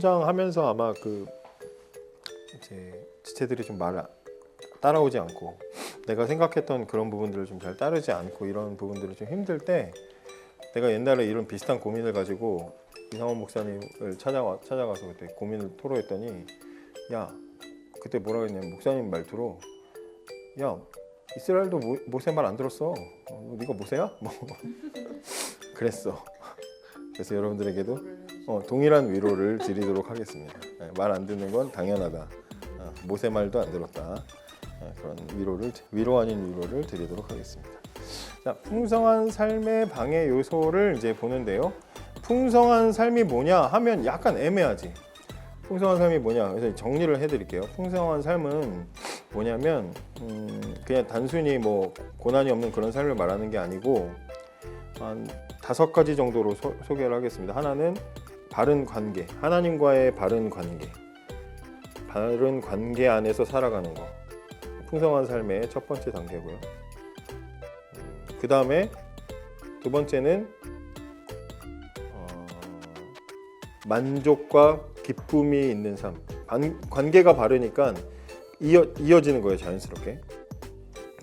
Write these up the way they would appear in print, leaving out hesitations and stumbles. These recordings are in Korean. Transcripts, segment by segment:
성장하면서 아마 이제 지체들이 좀 말을 따라오지 않고 내가 생각했던 그런 부분들을 좀 잘 따르지 않고 이런 부분들이 좀 힘들 때 내가 옛날에 이런 비슷한 고민을 가지고 이상원 목사님을 찾아가서 그때 고민을 토로했더니 야 그때 뭐라 그랬냐면 목사님 말투로 야 이스라엘도 모세 말 안 들었어. 네가 모세야? 뭐 그랬어. 그래서 여러분들에게도 동일한 위로를 드리도록 하겠습니다. 말 안 듣는 건 당연하다. 모세 말도 안 들었다. 그런 위로 아닌 위로를 드리도록 하겠습니다. 자, 풍성한 삶의 방해 요소를 이제 보는데요. 풍성한 삶이 뭐냐 하면 약간 애매하지. 풍성한 삶이 뭐냐? 그래서 정리를 해드릴게요. 풍성한 삶은 뭐냐면 그냥 단순히 뭐 고난이 없는 그런 삶을 말하는 게 아니고 한 5가지 정도로 소개를 하겠습니다. 하나는 바른 관계, 하나님과의 바른 관계 안에서 살아가는 거. 풍성한 삶의 첫 번째 단계고요. 그 다음에 두 번째는 만족과 기쁨이 있는 삶. 관계가 바르니까 이어지는 거예요, 자연스럽게.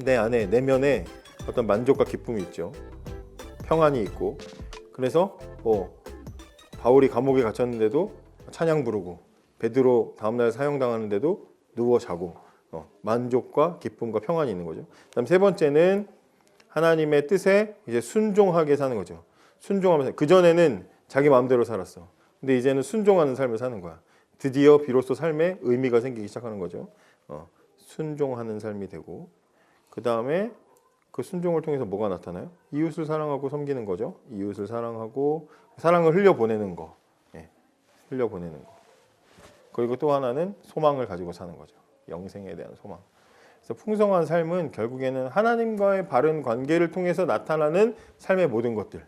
내 안에, 내면에 어떤 만족과 기쁨이 있죠. 평안이 있고. 그래서 바울이 감옥에 갇혔는데도 찬양 부르고, 베드로 다음날 사형당하는데도 누워 자고, 만족과 기쁨과 평안이 있는 거죠. 그다음 세 번째는 하나님의 뜻에 이제 순종하게 사는 거죠. 순종하면서 그 전에는 자기 마음대로 살았어. 근데 이제는 순종하는 삶을 사는 거야. 드디어 비로소 삶에 의미가 생기기 시작하는 거죠. 순종하는 삶이 되고 그 다음에 그 순종을 통해서 뭐가 나타나요? 이웃을 사랑하고 섬기는 거죠. 이웃을 사랑하고 사랑을 흘려보내는 거. 흘려보내는 거. 그리고 또 하나는 소망을 가지고 사는 거죠. 영생에 대한 소망. 그래서 풍성한 삶은 결국에는 하나님과의 바른 관계를 통해서 나타나는 삶의 모든 것들.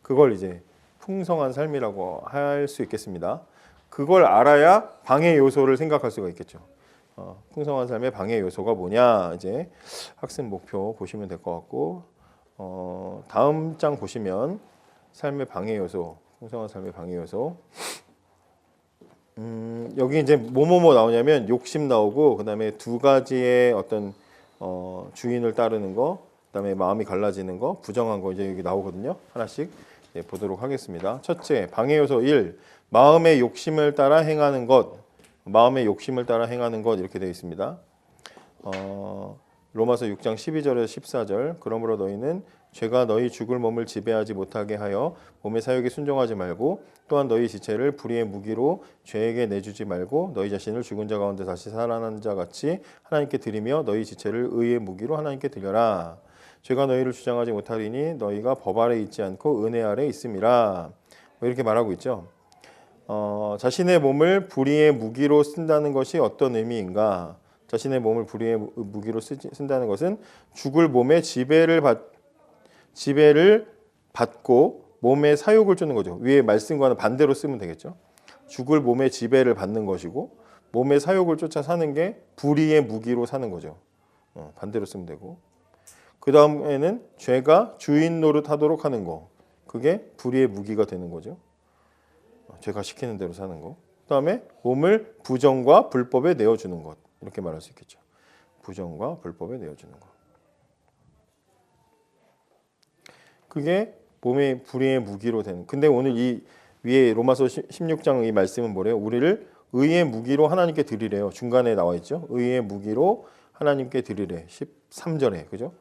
그걸 이제 풍성한 삶이라고 할 수 있겠습니다. 그걸 알아야 방해 요소를 생각할 수가 있겠죠. 풍성한 삶의 방해 요소가 뭐냐? 이제 학습 목표 보시면 될 것 같고 다음 장 보시면 삶의 방해 요소, 풍성한 삶의 방해 요소. 여기 이제 뭐뭐뭐 나오냐면 욕심 나오고 그다음에 2가지의 어떤 주인을 따르는 거, 그다음에 마음이 갈라지는 거, 부정한 거 이제 여기 나오거든요. 하나씩 보도록 하겠습니다. 첫째, 방해 요소 1. 마음의 욕심을 따라 행하는 것. 마음의 욕심을 따라 행하는 것 이렇게 되어 있습니다. 로마서 6장 12절에서 14절. 그러므로 너희는 죄가 너희 죽을 몸을 지배하지 못하게 하여 몸의 사욕에 순종하지 말고 또한 너희 지체를 불의의 무기로 죄에게 내주지 말고 너희 자신을 죽은 자 가운데 다시 살아난 자 같이 하나님께 드리며 너희 지체를 의의 무기로 하나님께 드려라. 죄가 너희를 주장하지 못하리니 너희가 법 아래 있지 않고 은혜 아래 있음이라. 이렇게 말하고 있죠. 자신의 몸을 불의의 무기로 쓴다는 것이 어떤 의미인가? 자신의 몸을 불의의 무기로 쓴다는 것은 죽을 몸의 지배를 받고 몸의 사욕을 쫓는 거죠. 위에 말씀과는 반대로 쓰면 되겠죠. 죽을 몸의 지배를 받는 것이고 몸의 사욕을 쫓아 사는 게 불의의 무기로 사는 거죠. 반대로 쓰면 되고 그 다음에는 죄가 주인 노릇하도록 하는 거. 그게 불의의 무기가 되는 거죠. 죄가 시키는 대로 사는 거. 그 다음에 몸을 부정과 불법에 내어주는 것. 이렇게 말할 수 있겠죠. 부정과 불법에 내어주는 것. 그게 몸의 불의의 무기로 되는. 근데 오늘 이 위에 로마서 16장 이 말씀은 뭐래요? 우리를 의의 무기로 하나님께 드리래요. 중간에 나와 있죠. 의의 무기로 하나님께 드리래. 13절에. 그죠?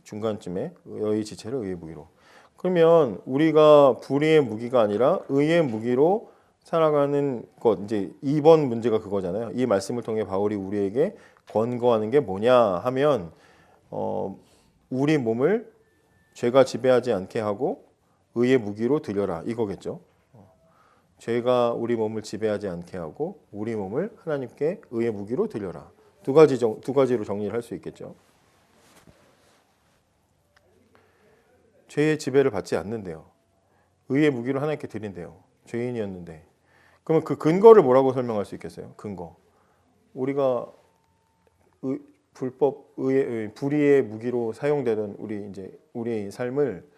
중간쯤에 너희 지체를 의의 무기로. 그러면 우리가 불의의 무기가 아니라 의의 무기로 살아가는 것, 이제 2번 문제가 그거잖아요. 이 말씀을 통해 바울이 우리에게 권고하는 게 뭐냐 하면 우리 몸을 죄가 지배하지 않게 하고 의의 무기로 드려라 이거겠죠. 죄가 우리 몸을 지배하지 않게 하고 우리 몸을 하나님께 의의 무기로 드려라. 두 가지로 정리를 할 수 있겠죠. 죄의 지배를 받지 않는데요. 의의 무기로 하나님께 드린대요. 죄인이었는데. 그러면 그 근거를 뭐라고 설명할 수 있겠어요? 근거. 우리가 불의의 무기로 사용되던 우리의 삶을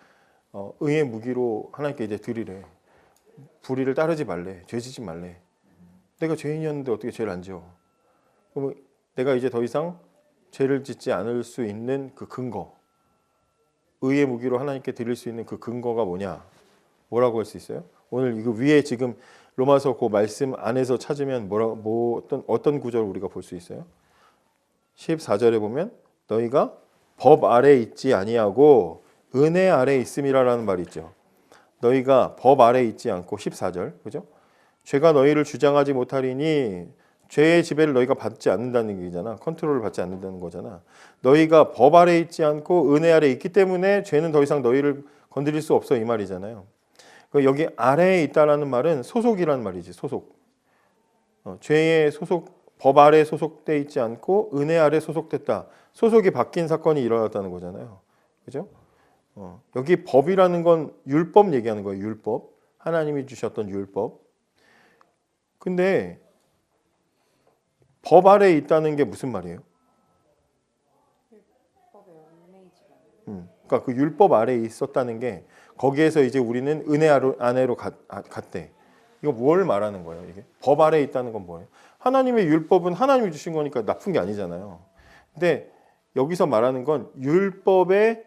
의의 무기로 하나님께 이제 드리래. 불의를 따르지 말래. 죄지지 말래. 내가 죄인이었는데 어떻게 죄를 안 지어? 그럼 내가 이제 더 이상 죄를 짓지 않을 수 있는 그 근거, 의의 무기로 하나님께 드릴 수 있는 그 근거가 뭐냐? 뭐라고 할 수 있어요? 오늘 이거 위에 지금 로마서 그 말씀 안에서 찾으면 어떤 구절을 우리가 볼 수 있어요? 14절에 보면 너희가 법 아래 있지 아니하고 은혜 아래 있음이라라는 말이 있죠. 너희가 법 아래 있지 않고 14절, 그죠? 죄가 너희를 주장하지 못하리니 죄의 지배를 너희가 받지 않는다는 얘기잖아. 컨트롤을 받지 않는다는 거잖아. 너희가 법 아래 있지 않고 은혜 아래 있기 때문에 죄는 더 이상 너희를 건드릴 수 없어 이 말이잖아요. 여기 아래에 있다라는 말은 소속이라는 말이지. 소속. 죄의 소속, 법 아래 소속돼 있지 않고 은혜 아래 소속됐다. 소속이 바뀐 사건이 일어났다는 거잖아요. 그죠? 여기 법이라는 건 율법 얘기하는 거예요. 율법. 하나님이 주셨던 율법. 근데 법 아래에 있다는 게 무슨 말이에요? 그러니까 그 율법 아래에 있었다는 게 거기에서 이제 우리는 은혜 안에로 갔대. 이거 뭘 말하는 거예요? 이게 법 아래에 있다는 건 뭐예요? 하나님의 율법은 하나님이 주신 거니까 나쁜 게 아니잖아요. 근데 여기서 말하는 건 율법의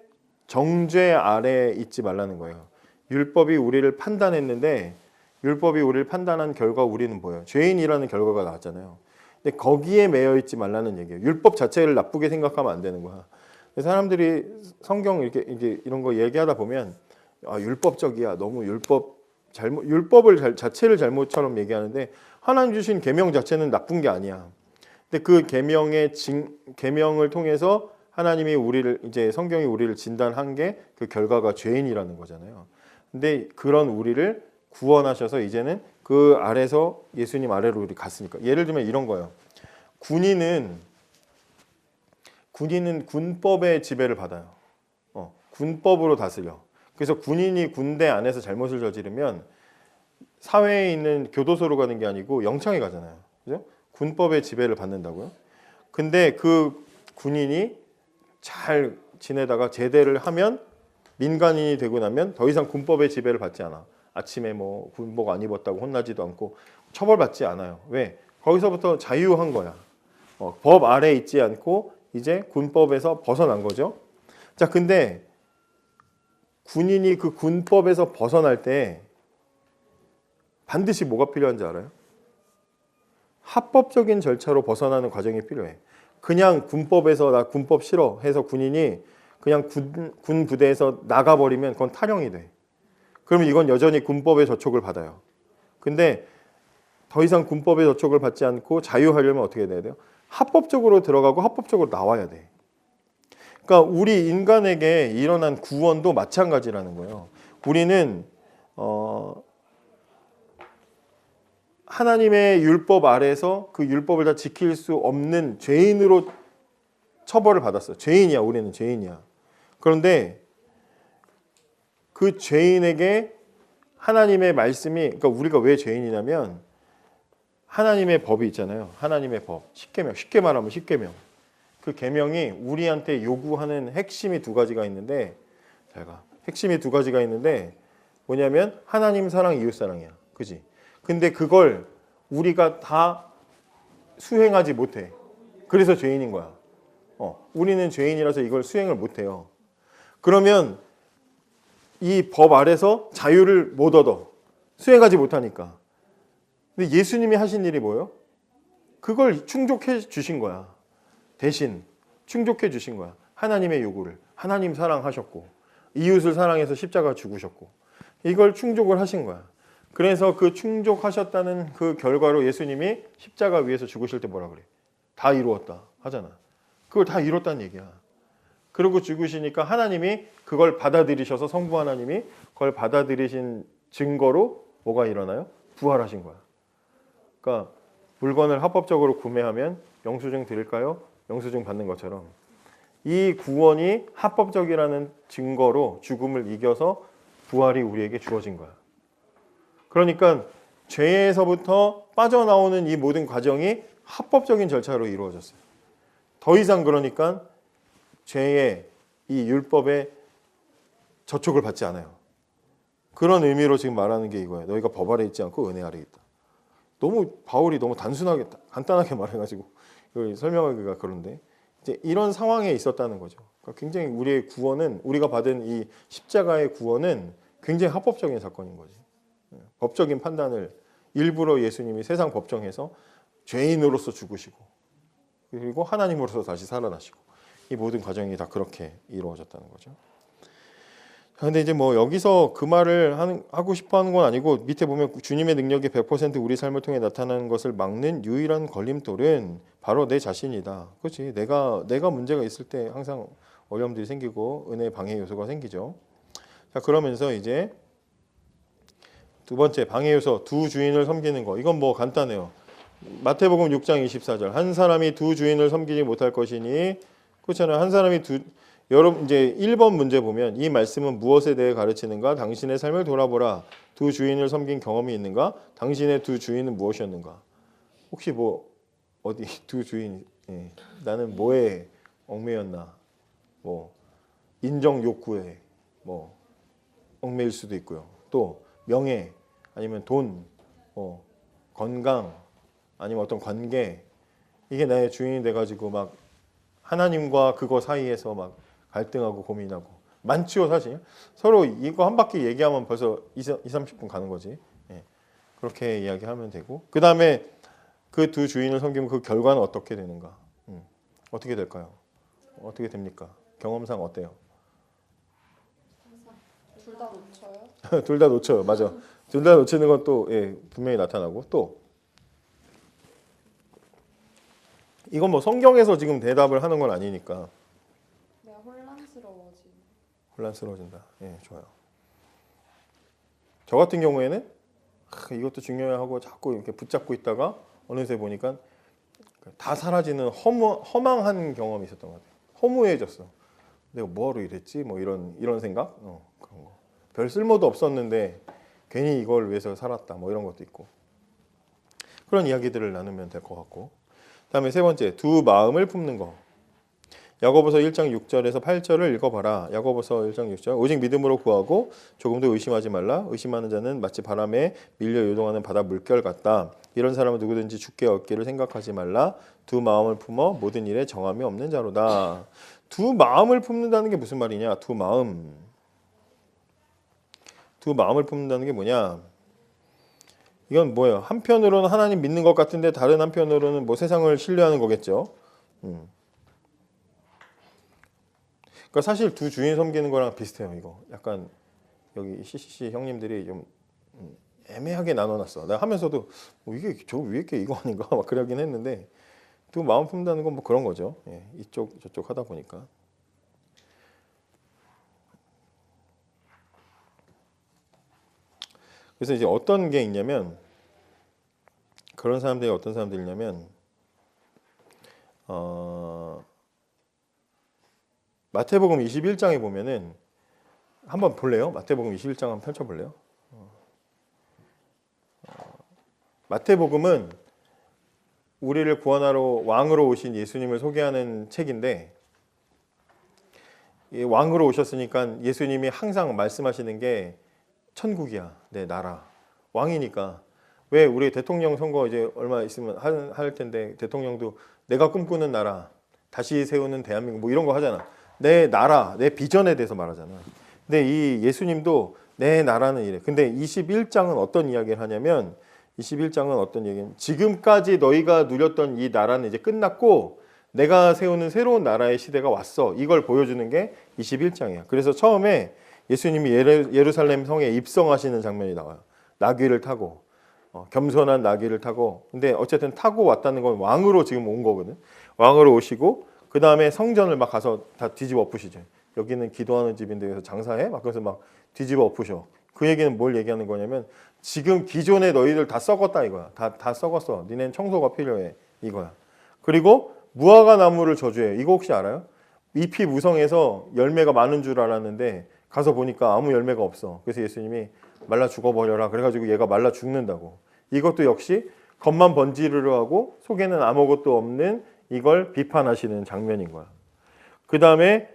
정죄 아래에 있지 말라는 거예요. 율법이 우리를 판단했는데 율법이 우리를 판단한 결과 우리는 뭐예요? 죄인이라는 결과가 나왔잖아요. 근데 거기에 매여 있지 말라는 얘기예요. 율법 자체를 나쁘게 생각하면 안 되는 거야. 사람들이 성경 이렇게 이런 거 얘기하다 보면 율법적이야. 너무 율법을 자체를 잘못처럼 얘기하는데 하나님 주신 계명 자체는 나쁜 게 아니야. 근데 그 계명을 통해서 하나님이 우리를 이제 성경이 우리를 진단한 게 그 결과가 죄인이라는 거잖아요. 근데 그런 우리를 구원하셔서 이제는 그 아래서 예수님 아래로 우리 갔으니까. 예를 들면 이런 거예요. 군인은 군법의 지배를 받아요. 군법으로 다스려. 그래서 군인이 군대 안에서 잘못을 저지르면 사회에 있는 교도소로 가는 게 아니고 영창에 가잖아요. 그죠? 군법의 지배를 받는다고요. 근데 그 군인이 잘 지내다가 제대를 하면 민간인이 되고 나면 더 이상 군법의 지배를 받지 않아. 아침에 뭐 군복 안 입었다고 혼나지도 않고 처벌받지 않아요. 왜? 거기서부터 자유한 거야. 법 아래 있지 않고 이제 군법에서 벗어난 거죠. 자, 근데 군인이 그 군법에서 벗어날 때 반드시 뭐가 필요한지 알아요? 합법적인 절차로 벗어나는 과정이 필요해. 그냥 군법에서 나 군법 싫어 해서 군인이 그냥 군 부대에서 나가버리면 그건 탈영이 돼. 그러면 이건 여전히 군법의 저촉을 받아요. 근데 더 이상 군법의 저촉을 받지 않고 자유하려면 어떻게 돼야 돼요? 합법적으로 들어가고 합법적으로 나와야 돼. 그러니까 우리 인간에게 일어난 구원도 마찬가지라는 거예요. 우리는 하나님의 율법 아래서 그 율법을 다 지킬 수 없는 죄인으로 처벌을 받았어요. 죄인이야, 우리는 죄인이야. 그런데 그 죄인에게 하나님의 말씀이, 그러니까 우리가 왜 죄인이냐면 하나님의 법이 있잖아요. 하나님의 법, 십계명, 쉽게 말하면 십계명. 그 계명이 우리한테 요구하는 핵심이 두 가지가 있는데, 핵심이 두 가지가 있는데 뭐냐면 하나님 사랑, 이웃 사랑이야. 그지? 근데 그걸 우리가 다 수행하지 못해. 그래서 죄인인 거야. 우리는 죄인이라서 이걸 수행을 못해요. 그러면 이 법 아래서 자유를 못 얻어. 수행하지 못하니까. 근데 예수님이 하신 일이 뭐예요? 그걸 충족해 주신 거야. 대신 충족해 주신 거야. 하나님의 요구를. 하나님 사랑하셨고 이웃을 사랑해서 십자가 죽으셨고 이걸 충족을 하신 거야. 그래서 그 충족하셨다는 그 결과로 예수님이 십자가 위에서 죽으실 때 뭐라 그래? 다 이루었다 하잖아. 그걸 다 이뤘다는 얘기야. 그러고 죽으시니까 하나님이 그걸 받아들이셔서 성부 하나님이 그걸 받아들이신 증거로 뭐가 일어나요? 부활하신 거야. 그러니까 물건을 합법적으로 구매하면 영수증 드릴까요? 영수증 받는 것처럼 이 구원이 합법적이라는 증거로 죽음을 이겨서 부활이 우리에게 주어진 거야. 그러니까 죄에서부터 빠져나오는 이 모든 과정이 합법적인 절차로 이루어졌어요. 더 이상 그러니까 죄의 이 율법의 저촉을 받지 않아요. 그런 의미로 지금 말하는 게 이거예요. 너희가 법 아래 있지 않고 은혜 아래 있다. 너무 바울이 너무 단순하게 간단하게 말해가지고 이걸 설명하기가 그런데 이제 이런 상황에 있었다는 거죠. 그러니까 굉장히 우리의 구원은 우리가 받은 이 십자가의 구원은 굉장히 합법적인 사건인 거지. 법적인 판단을 일부러 예수님이 세상 법정에서 죄인으로서 죽으시고 그리고 하나님으로서 다시 살아나시고 이 모든 과정이 다 그렇게 이루어졌다는 거죠. 근데 이제 뭐 여기서 그 말을 하고 싶어 하는 건 아니고 밑에 보면 주님의 능력이 100% 우리 삶을 통해 나타나는 것을 막는 유일한 걸림돌은 바로 내 자신이다. 그렇지. 내가 문제가 있을 때 항상 어려움들이 생기고 은혜의 방해 요소가 생기죠. 자, 그러면서 이제 두 번째 방해 요소 두 주인을 섬기는 거. 이건 뭐 간단해요. 마태복음 6장 24절. 한 사람이 두 주인을 섬기지 못할 것이니 그렇잖아요. 한 사람이 여러분 이제 1번 문제 보면 이 말씀은 무엇에 대해 가르치는가? 당신의 삶을 돌아보라. 두 주인을 섬긴 경험이 있는가? 당신의 두 주인은 무엇이었는가? 혹시 뭐 어디 두 주인 나는 뭐에 얽매였나? 뭐 인정 욕구에 뭐 얽매일 수도 있고요. 또 명예 아니면 돈, 건강 아니면 어떤 관계 이게 나의 주인이 돼가지고 막 하나님과 그거 사이에서 막 갈등하고 고민하고 많지요 사실. 서로 이거 한 바퀴 얘기하면 벌써 20-30분 가는 거지. 그렇게 이야기하면 되고 그 다음에 그 두 주인을 섬기면 그 결과는 어떻게 되는가? 어떻게 될까요? 어떻게 됩니까? 경험상 어때요? 둘 다 놓쳐요? 둘 다 놓쳐요. 맞아. 둘 다 놓치는 건 또 분명히 나타나고 또 이건 뭐 성경에서 지금 대답을 하는 건 아니니까 내가 혼란스러워진다. 좋아요. 저 같은 경우에는 이것도 중요하고 자꾸 이렇게 붙잡고 있다가 어느새 보니까 다 사라지는 허망한 경험이 있었던 것 같아요. 허무해졌어. 내가 뭐하러 이랬지? 뭐 이런 생각? 그런 거. 별 쓸모도 없었는데 괜히 이걸 위해서 살았다. 뭐 이런 것도 있고. 그런 이야기들을 나누면 될 것 같고. 그다음에 세 번째, 두 마음을 품는 거. 야고보서 1장 6절에서 8절을 읽어봐라. 야고보서 1장 6절. 오직 믿음으로 구하고 조금도 의심하지 말라. 의심하는 자는 마치 바람에 밀려 요동하는 바다 물결 같다. 이런 사람은 누구든지 죽게 얻기를 생각하지 말라. 두 마음을 품어 모든 일에 정함이 없는 자로다. 두 마음을 품는다는 게 무슨 말이냐? 두 마음을 품는다는 게 뭐냐? 이건 뭐예요? 한편으로는 하나님 믿는 것 같은데 다른 한편으로는 뭐 세상을 신뢰하는 거겠죠. 그러니까 사실 두 주인 섬기는 거랑 비슷해요. 이거 약간 여기 CCC 형님들이 좀 애매하게 나눠놨어. 내가 하면서도 이게 저 위에 게 이거 아닌가 막 그러긴 했는데 두 마음 품는다는 건 뭐 그런 거죠. 이쪽 저쪽 하다 보니까. 그래서 이제 어떤 게 있냐면 그런 사람들이 어떤 사람들이냐면 마태복음 21장에 보면은 한번 볼래요? 마태복음 21장 한번 펼쳐볼래요? 마태복음은 우리를 구원하러 왕으로 오신 예수님을 소개하는 책인데 왕으로 오셨으니까 예수님이 항상 말씀하시는 게 천국이야, 내 나라. 왕이니까. 왜 우리 대통령 선거 이제 얼마 있으면 할 텐데 대통령도 내가 꿈꾸는 나라, 다시 세우는 대한민국 뭐 이런 거 하잖아. 내 나라, 내 비전에 대해서 말하잖아. 근데 이 예수님도 내 나라는 이래. 근데 21장은 어떤 이야기를 하냐면 21장은 어떤 얘기냐면 지금까지 너희가 누렸던 이 나라는 이제 끝났고 내가 세우는 새로운 나라의 시대가 왔어. 이걸 보여주는 게 21장이야. 그래서 처음에 예수님이 예루살렘 성에 입성하시는 장면이 나와요. 나귀를 타고 겸손한 나귀를 타고 근데 어쨌든 타고 왔다는 건 왕으로 지금 온 거거든. 왕으로 오시고 그 다음에 성전을 막 가서 다 뒤집어 엎으시죠. 여기는 기도하는 집인데 여기서 장사해? 막 그래서 막 뒤집어 엎으셔. 그 얘기는 뭘 얘기하는 거냐면 지금 기존에 너희들 다 썩었다 이거야. 다 썩었어. 니넨 청소가 필요해 이거야. 그리고 무화과 나무를 저주해. 이거 혹시 알아요? 잎이 무성해서 열매가 많은 줄 알았는데 가서 보니까 아무 열매가 없어. 그래서 예수님이 말라 죽어버려라. 그래가지고 얘가 말라 죽는다고. 이것도 역시 겉만 번지르르 하고 속에는 아무것도 없는 이걸 비판하시는 장면인 거야. 그 다음에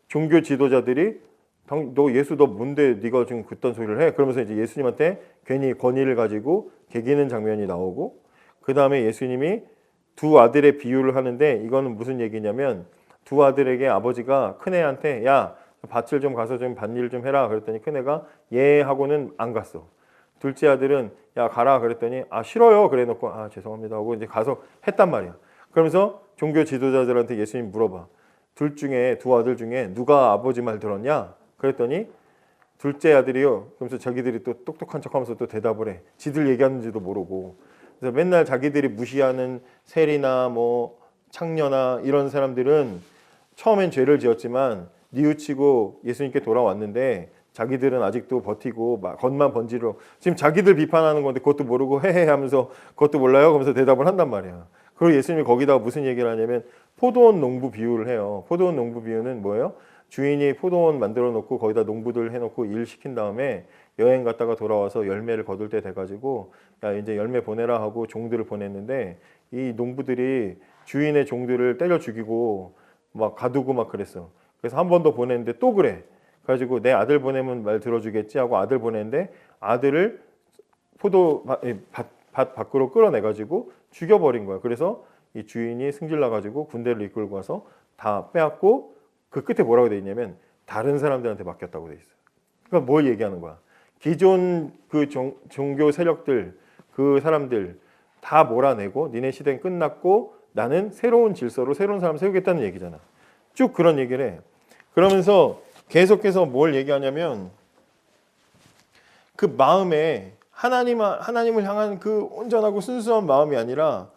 종교 지도자들이 너 예수 너 뭔데 네가 지금 그딴 소리를 해? 그러면서 이제 예수님한테 괜히 권위를 가지고 개기는 장면이 나오고 그 다음에 예수님이 두 아들의 비유를 하는데 이거는 무슨 얘기냐면 두 아들에게 아버지가 큰애한테 야 밭을 좀 가서 좀 밭일 좀 해라 그랬더니 큰애가 예 하고는 안 갔어. 둘째 아들은 야 가라 그랬더니 아 싫어요 그래 놓고 아 죄송합니다 하고 이제 가서 했단 말이야. 그러면서 종교 지도자들한테 예수님 물어봐. 두 아들 중에 누가 아버지 말 들었냐? 그랬더니 둘째 아들이요. 그러면서 자기들이 또 똑똑한 척하면서 또 대답을 해. 지들 얘기하는지도 모르고. 그래서 맨날 자기들이 무시하는 세리나 뭐 창녀나 이런 사람들은 처음엔 죄를 지었지만 뉘우치고 예수님께 돌아왔는데 자기들은 아직도 버티고 막 겉만 번지르 지금 자기들 비판하는 건데 그것도 모르고 헤헤 하면서 그것도 몰라요? 그러면서 대답을 한단 말이야. 그리고 예수님이 거기다가 무슨 얘기를 하냐면 포도원 농부 비유를 해요. 포도원 농부 비유는 뭐예요? 주인이 포도원 만들어 놓고 거기다 농부들 해놓고 일 시킨 다음에 여행 갔다가 돌아와서 열매를 거둘 때 돼가지고 야 이제 열매 보내라 하고 종들을 보냈는데 이 농부들이 주인의 종들을 때려 죽이고 막 가두고 막 그랬어. 그래서 한 번 더 보냈는데 또 그래. 그래가지고 내 아들 보내면 말 들어주겠지 하고 아들 보냈는데 아들을 밭 밖으로 끌어내가지고 죽여버린 거야. 그래서 이 주인이 승질나가지고 군대를 이끌고 와서 다 빼앗고 그 끝에 뭐라고 돼 있냐면 다른 사람들한테 맡겼다고 돼 있어요. 그러니까 뭘 얘기하는 거야? 기존 그 종교 세력들 그 사람들 다 몰아내고 니네 시대는 끝났고 나는 새로운 질서로 새로운 사람 세우겠다는 얘기잖아. 쭉 그런 얘기를 해. 그러면서 계속해서 뭘 얘기하냐면 그 마음에 하나님을 향한 그 온전하고 순수한 마음이 아니라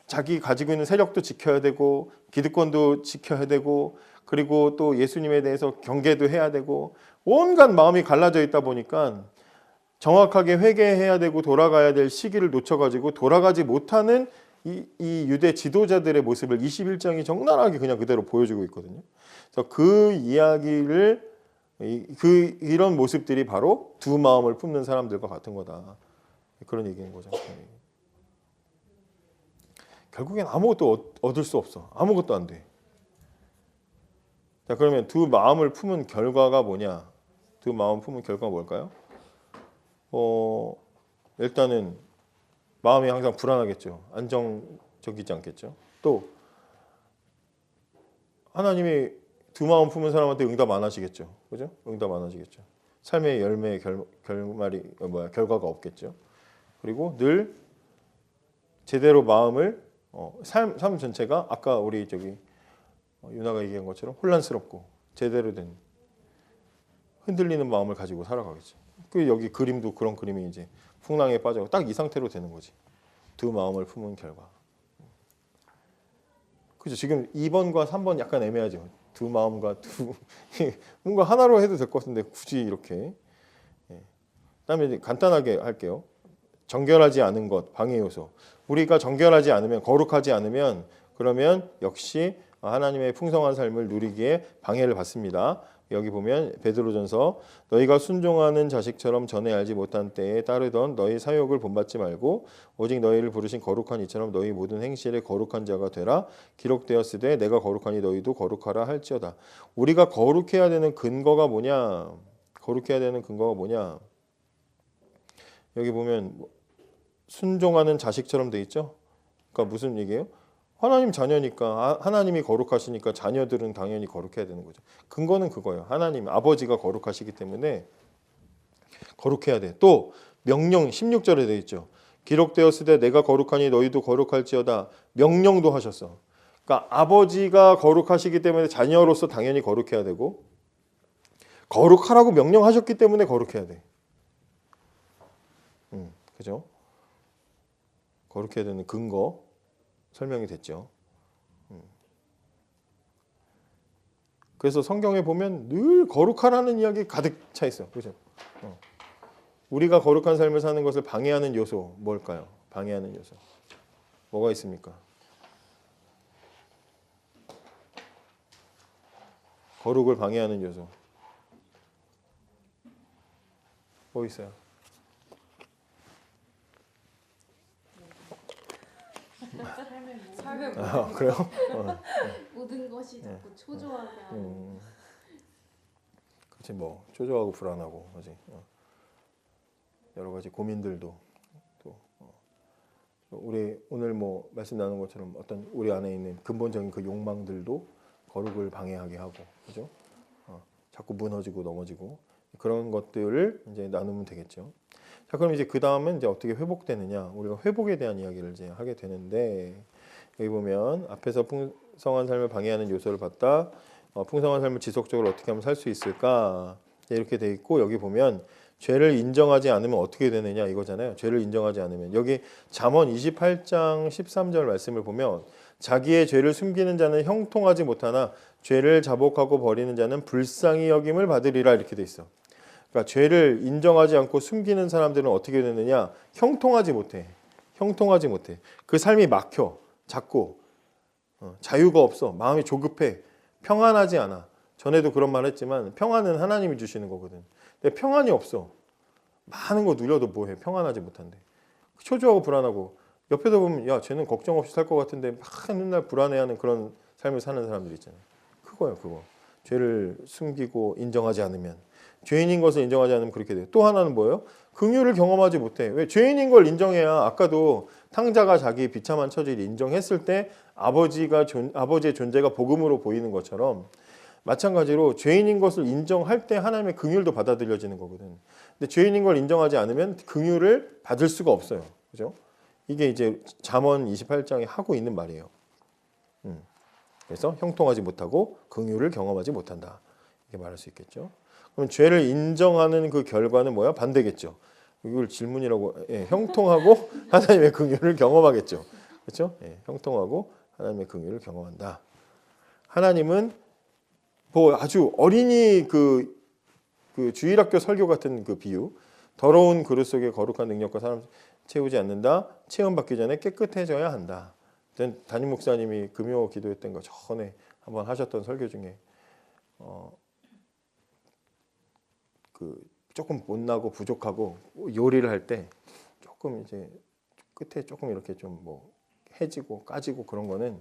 자기 가지고 있는 세력도 지켜야 되고 기득권도 지켜야 되고 그리고 또 예수님에 대해서 경계도 해야 되고 온갖 마음이 갈라져 있다 보니까 정확하게 회개해야 되고 돌아가야 될 시기를 놓쳐가지고 돌아가지 못하는 이 유대 지도자들의 모습을 21장이 적나라하게 그냥 그대로 보여주고 있거든요. 그래서 그 이야기를 이런 모습들이 바로 두 마음을 품는 사람들과 같은 거다. 그런 얘기인 거죠. 결국엔 아무것도 얻을 수 없어. 아무것도 안 돼. 자, 그러면 두 마음을 품은 결과가 뭐냐? 두 마음 품은 결과가 뭘까요? 일단은 마음이 항상 불안하겠죠. 안정적이지 않겠죠. 또 하나님이 두 마음 품은 사람한테 응답 안 하시겠죠. 그죠? 응답 안 하시겠죠. 삶의 열매 결과가 없겠죠. 그리고 늘 제대로 마음을 삶 전체가 아까 우리 유나가 얘기한 것처럼 혼란스럽고 제대로 된 흔들리는 마음을 가지고 살아가겠지. 그 여기 그림도 그런 그림이 이제 풍랑에 빠져 딱 이 상태로 되는 거지. 두 마음을 품은 결과. 그죠? 지금 2번과 3번 약간 애매하죠. 두 마음과 뭔가 하나로 해도 될 것 같은데 굳이 이렇게. 그다음에 이제 간단하게 할게요. 정결하지 않은 것 방해 요소. 우리가 정결하지 않으면 거룩하지 않으면 그러면 역시 하나님의 풍성한 삶을 누리기에 방해를 받습니다. 여기 보면 베드로전서 너희가 순종하는 자식처럼 전에 알지 못한 때에 따르던 너희 사욕을 본받지 말고 오직 너희를 부르신 거룩한 이처럼 너희 모든 행실에 거룩한 자가 되라. 기록되었으되 내가 거룩하니 너희도 거룩하라 할지어다. 우리가 거룩해야 되는 근거가 뭐냐? 거룩해야 되는 근거가 뭐냐? 여기 보면 순종하는 자식처럼 돼 있죠? 그러니까 무슨 얘기예요? 하나님 자녀니까 하나님이 거룩하시니까 자녀들은 당연히 거룩해야 되는 거죠. 근거는 그거예요. 하나님 아버지가 거룩하시기 때문에 거룩해야 돼. 또 명령 16절에 돼 있죠. 기록되었을 때 내가 거룩하니 너희도 거룩할지어다. 명령도 하셨어. 그러니까 아버지가 거룩하시기 때문에 자녀로서 당연히 거룩해야 되고 거룩하라고 명령하셨기 때문에 거룩해야 돼. 그죠? 거룩해야 되는 근거 설명이 됐죠. 그래서 성경에 보면 늘 거룩하라는 이야기 가득 차 있어. 그죠? 우리가 거룩한 삶을 사는 것을 방해하는 요소 뭘까요? 방해하는 요소. 뭐가 있습니까? 거룩을 방해하는 요소. 뭐 있어요? 삶의 그래요? 모든 것이 자꾸 초조하게 하는. 그치 뭐 초조하고 불안하고 그지 여러 가지 고민들도 또 우리 오늘 뭐 말씀 나눈 것처럼 어떤 우리 안에 있는 근본적인 그 욕망들도 거룩을 방해하게 하고 그죠? 자꾸 무너지고 넘어지고 그런 것들을 이제 나누면 되겠죠. 자, 그럼 이제 그 다음은 이제 어떻게 회복되느냐? 우리가 회복에 대한 이야기를 이제 하게 되는데 여기 보면 앞에서 풍성한 삶을 방해하는 요소를 봤다. 풍성한 삶을 지속적으로 어떻게 하면 살 수 있을까? 이렇게 돼 있고 여기 보면 죄를 인정하지 않으면 어떻게 되느냐 이거잖아요. 죄를 인정하지 않으면 여기 잠언 28장 13절 말씀을 보면 자기의 죄를 숨기는 자는 형통하지 못하나 죄를 자복하고 버리는 자는 불쌍히 여김을 받으리라 이렇게 돼 있어. 그러니까 죄를 인정하지 않고 숨기는 사람들은 어떻게 되느냐? 형통하지 못해. 형통하지 못해. 그 삶이 막혀. 자꾸 자유가 없어. 마음이 조급해. 평안하지 않아. 전에도 그런 말 했지만 평안은 하나님이 주시는 거거든. 근데 평안이 없어. 많은 거 누려도 뭐해. 평안하지 못한대. 초조하고 불안하고 옆에서 보면 야 쟤는 걱정 없이 살 것 같은데 막 맨날 불안해하는 그런 삶을 사는 사람들 있잖아요. 그거예요 그거. 죄를 숨기고 인정하지 않으면 죄인인 것을 인정하지 않으면 그렇게 돼요. 또 하나는 뭐예요? 긍휼을 경험하지 못해. 왜? 죄인인 걸 인정해야 아까도 탕자가 자기 비참한 처지를 인정했을 때 아버지의 존재가 복음으로 보이는 것처럼 마찬가지로 죄인인 것을 인정할 때 하나님의 긍휼도 받아들여지는 거거든. 근데 죄인인 걸 인정하지 않으면 긍휼을 받을 수가 없어요. 그죠? 이게 이제 잠언 28장에 하고 있는 말이에요. 그래서 형통하지 못하고 긍휼을 경험하지 못한다. 이렇게 말할 수 있겠죠. 그럼 죄를 인정하는 그 결과는 뭐야? 반대겠죠. 이걸 질문이라고 형통하고 하나님의 긍휼을 경험하겠죠. 그렇죠? 형통하고 하나님의 긍휼을 경험한다. 하나님은 뭐 아주 어린이 그 주일학교 설교 같은 그 비유, 더러운 그릇 속에 거룩한 능력과 사람 채우지 않는다. 체험받기 전에 깨끗해져야 한다. 담임 목사님이 금요 기도했던 거 전에 한번 하셨던 설교 중에 그 조금 못나고 부족하고 요리를 할 때 조금 이제 끝에 조금 이렇게 좀 뭐 해지고 까지고 그런 거는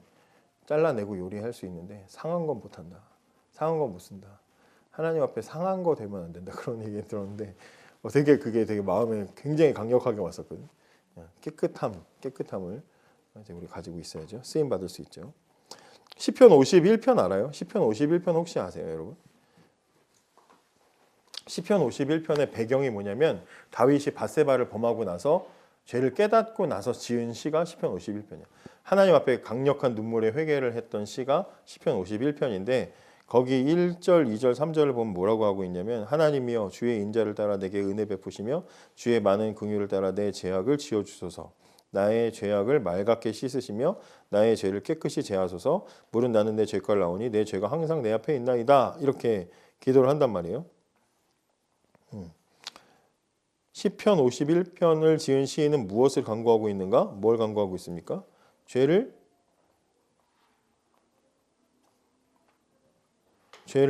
잘라내고 요리할 수 있는데 상한 건 못한다. 상한 건 못 쓴다. 하나님 앞에 상한 거 되면 안 된다. 그런 얘기 들었는데 그게 되게 마음에 굉장히 강력하게 왔었거든. 깨끗함을 이제 우리 가지고 있어야죠. 쓰임 받을 수 있죠. 시편 51편 알아요? 시편 51편 혹시 아세요, 여러분? 시편 51편의 배경이 뭐냐면 다윗이 밧세바를 범하고 나서 죄를 깨닫고 나서 지은 시가 시편 51편이야. 하나님 앞에 강력한 눈물의 회개를 했던 시가 시편 51편인데 거기 1절, 2절, 3절을 보면 뭐라고 하고 있냐면 하나님이여 주의 인자를 따라 내게 은혜 베푸시며 주의 많은 긍휼을 따라 내 죄악을 지어 주소서. 나의 죄악을 맑게 씻으시며 나의 죄를 깨끗이 제하소서. 물은 나는 내 죄가를 나오니 내 죄가 항상 내 앞에 있나이다. 이렇게 기도를 한단 말이에요. 시편 51편을 지은 시인은 무엇을 강구하고 있는가? 뭘 강구하고 있습니까? 죄를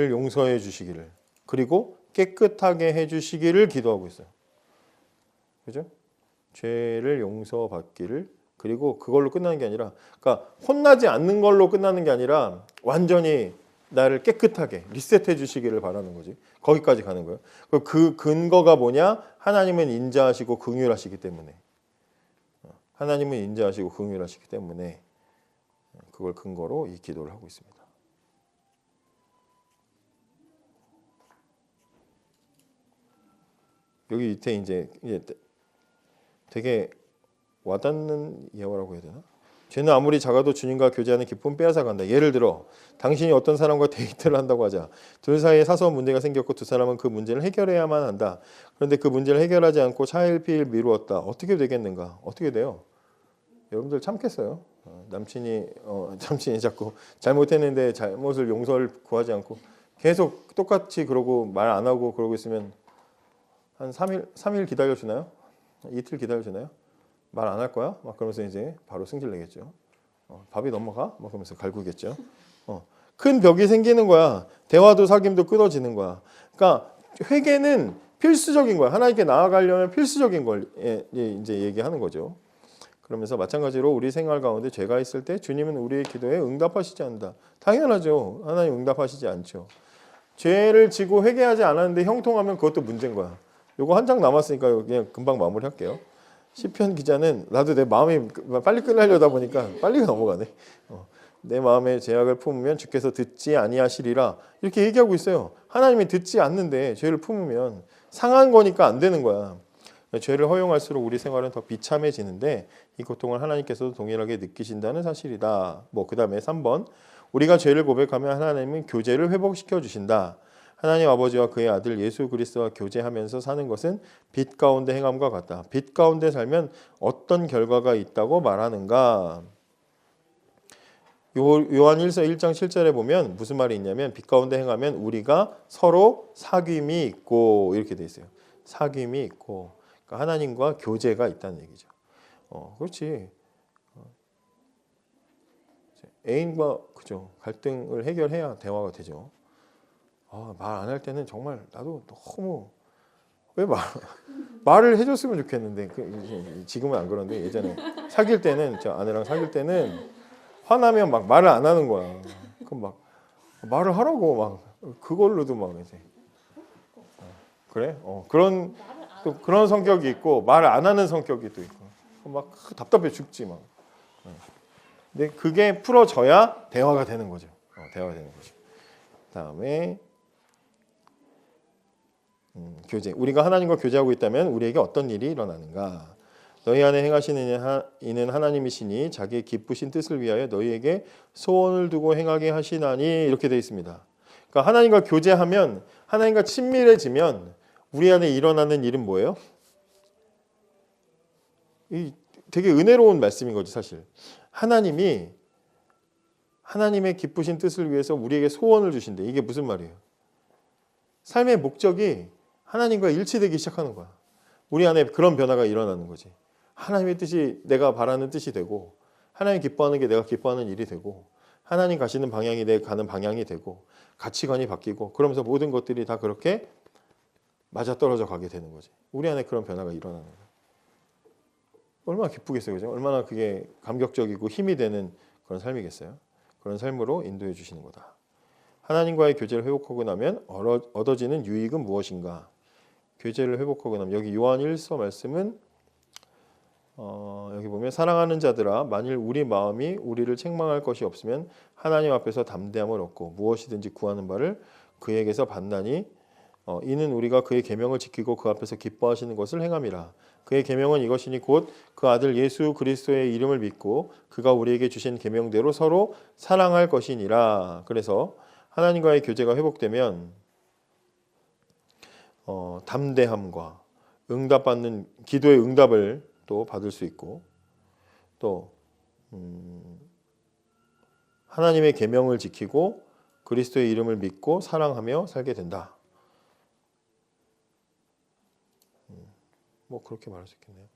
용서해 주시기를 그리고 깨끗하게 해 주시기를 기도하고 있어요. 그죠? 죄를 용서받기를 그리고 그걸로 끝나는 게 아니라 그러니까 혼나지 않는 걸로 끝나는 게 아니라 완전히 나를 깨끗하게 리셋해 주시기를 바라는 거지. 거기까지 가는 거예요. 그 근거가 뭐냐? 하나님은 인자하시고 긍휼하시기 때문에. 하나님은 인자하시고 긍휼하시기 때문에 그걸 근거로 이 기도를 하고 있습니다. 여기 밑에 이제 되게 와닿는 예화라고 해야 되나? 죄는 아무리 작아도 주님과 교제하는 기쁨 빼앗아 간다. 예를 들어 당신이 어떤 사람과 데이트를 한다고 하자. 둘 사이에 사소한 문제가 생겼고 두 사람은 그 문제를 해결해야만 한다. 그런데 그 문제를 해결하지 않고 차일피일 미루었다. 어떻게 되겠는가? 어떻게 돼요? 여러분들 참겠어요? 남친이 자꾸 잘못했는데 잘못을 용서를 구하지 않고 계속 똑같이 그러고 말 안 하고 그러고 있으면 한 3일 기다려주나요? 이틀 기다려주나요? 말 안 할 거야? 막 그러면서 이제 바로 승질 내겠죠. 밥이 넘어가? 막 그러면서 갈구겠죠. 큰 벽이 생기는 거야. 대화도 사귐도 끊어지는 거야. 그러니까 회개는 필수적인 거야. 하나님께 나아가려면 필수적인 걸 이제 얘기하는 거죠. 그러면서 마찬가지로 우리 생활 가운데 죄가 있을 때 주님은 우리의 기도에 응답하시지 않는다. 당연하죠. 하나님 응답하시지 않죠. 죄를 지고 회개하지 않았는데 형통하면 그것도 문제인 거야. 요거 한 장 남았으니까 그냥 금방 마무리할게요. 시편 기자는 나도 내 마음이 빨리 끝내려다 보니까 빨리 넘어가네. 내 마음에 죄악을 품으면 주께서 듣지 아니하시리라 이렇게 얘기하고 있어요. 하나님이 듣지 않는데 죄를 품으면 상한 거니까 안 되는 거야. 죄를 허용할수록 우리 생활은 더 비참해지는데 이 고통을 하나님께서도 동일하게 느끼신다는 사실이다. 그 다음에 3번 우리가 죄를 고백하면 하나님은 교제를 회복시켜 주신다. 하나님 아버지와 그의 아들 예수 그리스도와 교제하면서 사는 것은 빛 가운데 행함과 같다. 빛 가운데 살면 어떤 결과가 있다고 말하는가? 요한일서 1장 7절에 보면 무슨 말이 있냐면 빛 가운데 행하면 우리가 서로 사귐이 있고 이렇게 돼 있어요. 사귐이 있고 그러니까 하나님과 교제가 있다는 얘기죠. 그렇지. 애인과 그죠 갈등을 해결해야 대화가 되죠. 말 안 할 때는 정말 나도 너무 왜 말을 해줬으면 좋겠는데 지금은 안 그런데 예전에 사귈 때는 저 아내랑 사귈 때는 화나면 막 말을 안 하는 거야. 그럼 막 말을 하라고 막 그걸로도 막 이제 그래? 그런 또 그런 성격이 있고 말을 안 하는 성격이 또 있고 막 답답해 죽지 막. 근데 그게 풀어져야 대화가 되는 거죠. 대화가 되는 거죠. 그다음에 교제. 우리가 하나님과 교제하고 있다면 우리에게 어떤 일이 일어나는가? 너희 안에 행하시는 이는 하나님이시니 자기의 기쁘신 뜻을 위하여 너희에게 소원을 두고 행하게 하시나니 이렇게 되어 있습니다. 그러니까 하나님과 교제하면 하나님과 친밀해지면 우리 안에 일어나는 일은 뭐예요? 이 되게 은혜로운 말씀인 거죠, 사실. 하나님이 하나님의 기쁘신 뜻을 위해서 우리에게 소원을 주신대. 이게 무슨 말이에요? 삶의 목적이 하나님과 일치되기 시작하는 거야. 우리 안에 그런 변화가 일어나는 거지. 하나님의 뜻이 내가 바라는 뜻이 되고 하나님 기뻐하는 게 내가 기뻐하는 일이 되고 하나님 가시는 방향이 내가 가는 방향이 되고 가치관이 바뀌고 그러면서 모든 것들이 다 그렇게 맞아떨어져 가게 되는 거지. 우리 안에 그런 변화가 일어나는 거야. 얼마나 기쁘겠어요, 그죠? 얼마나 그게 감격적이고 힘이 되는 그런 삶이겠어요. 그런 삶으로 인도해 주시는 거다. 하나님과의 교제를 회복하고 나면 얻어지는 유익은 무엇인가? 교제를 회복하고 나면 여기 요한 1서 말씀은 여기 보면 사랑하는 자들아 만일 우리 마음이 우리를 책망할 것이 없으면 하나님 앞에서 담대함을 얻고 무엇이든지 구하는 바를 그에게서 받나니 이는 우리가 그의 계명을 지키고 그 앞에서 기뻐하시는 것을 행함이라. 그의 계명은 이것이니 곧 그 아들 예수 그리스도의 이름을 믿고 그가 우리에게 주신 계명대로 서로 사랑할 것이니라. 그래서 하나님과의 교제가 회복되면 담대함과 응답받는 기도의 응답을 또 받을 수 있고 또 하나님의 계명을 지키고 그리스도의 이름을 믿고 사랑하며 살게 된다. 그렇게 말할 수 있겠네요.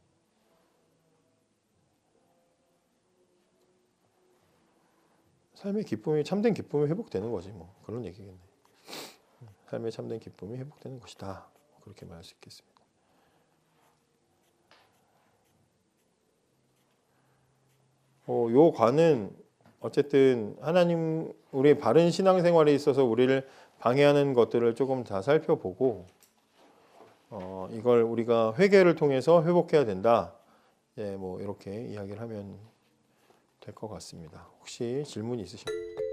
삶의 기쁨이 참된 기쁨이 회복되는 거지 그런 얘기겠네. 삶의 참된 기쁨이 회복되는 것이다. 그렇게 말할 수 있겠습니다. 요 관은 어쨌든 하나님 우리의 바른 신앙생활에 있어서 우리를 방해하는 것들을 조금 다 살펴보고 이걸 우리가 회개를 통해서 회복해야 된다. 이렇게 이야기를 하면 될 것 같습니다. 혹시 질문이 있으신가요?